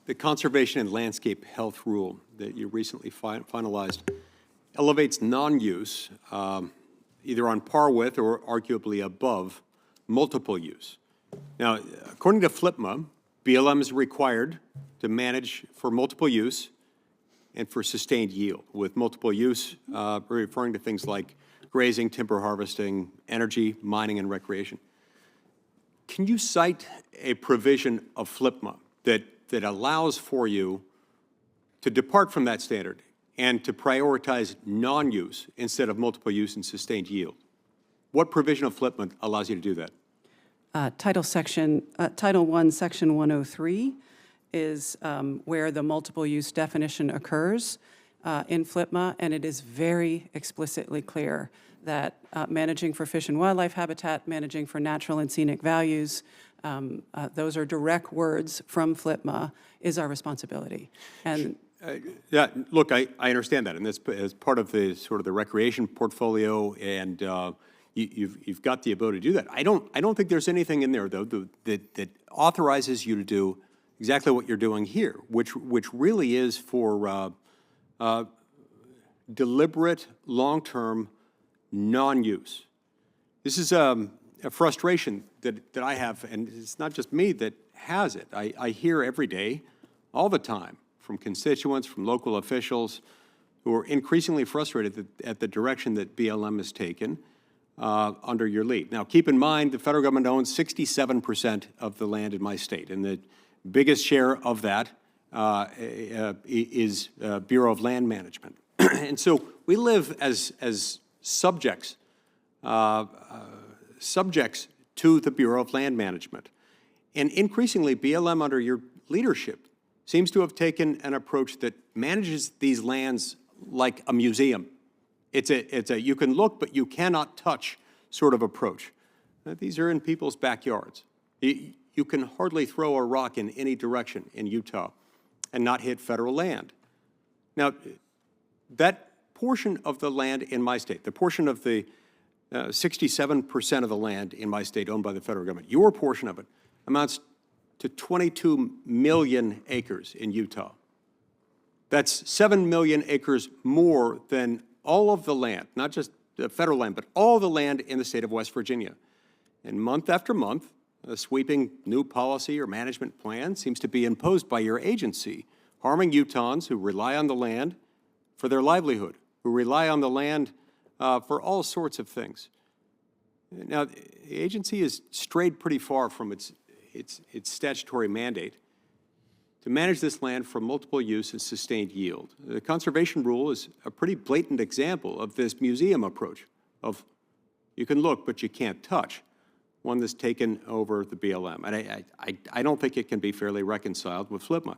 The Conservation and Landscape Health Rule that you recently finalized elevates non-use either on par with or arguably above multiple use. Now, according to FLPMA, BLM is required to manage for multiple use and for sustained yield, with multiple use referring to things like grazing, timber harvesting, energy, mining, and recreation. Can you cite a provision of FLPMA that allows for you to depart from that standard and to prioritize non-use instead of multiple use and sustained yield? What provision of FLPMA allows you to do that? Title I, Section 103 is where the multiple use definition occurs in FLPMA, and it is very explicitly clear that managing for fish and wildlife habitat, managing for natural and scenic values, those are direct words from FLPMA, is our responsibility. And yeah, look, I understand that, and that's as part of the sort of the recreation portfolio, and you've got the ability to do that. I don't think there's anything in there though that authorizes you to do exactly what you're doing here, which really is for deliberate, long-term non-use. This is a frustration that I have, and it's not just me that has it. I hear every day, all the time, from constituents, from local officials, who are increasingly frustrated at the direction that BLM has taken under your lead. Now, keep in mind, the federal government owns 67% of the land in my state, and the biggest share of that is Bureau of Land Management. And so we live as subjects to the Bureau of Land Management. And increasingly, BLM under your leadership seems to have taken an approach that manages these lands like a museum. It's a you can look, but you cannot touch sort of approach. These are in people's backyards. You can hardly throw a rock in any direction in Utah and not hit federal land. Now, that portion of the land in my state, the portion of the 67% of the land in my state owned by the federal government, your portion of it amounts to 22 million acres in Utah. That's 7 million acres more than all of the land, not just the federal land, but all the land in the state of West Virginia. And month after month, a sweeping new policy or management plan seems to be imposed by your agency, harming Utahns who rely on the land for their livelihood, who rely on the land for all sorts of things. Now, the agency has strayed pretty far from its statutory mandate to manage this land for multiple use and sustained yield. The conservation rule is a pretty blatant example of this museum approach of you can look, but you can't touch, one that's taken over the BLM. And I don't think it can be fairly reconciled with FLPMA.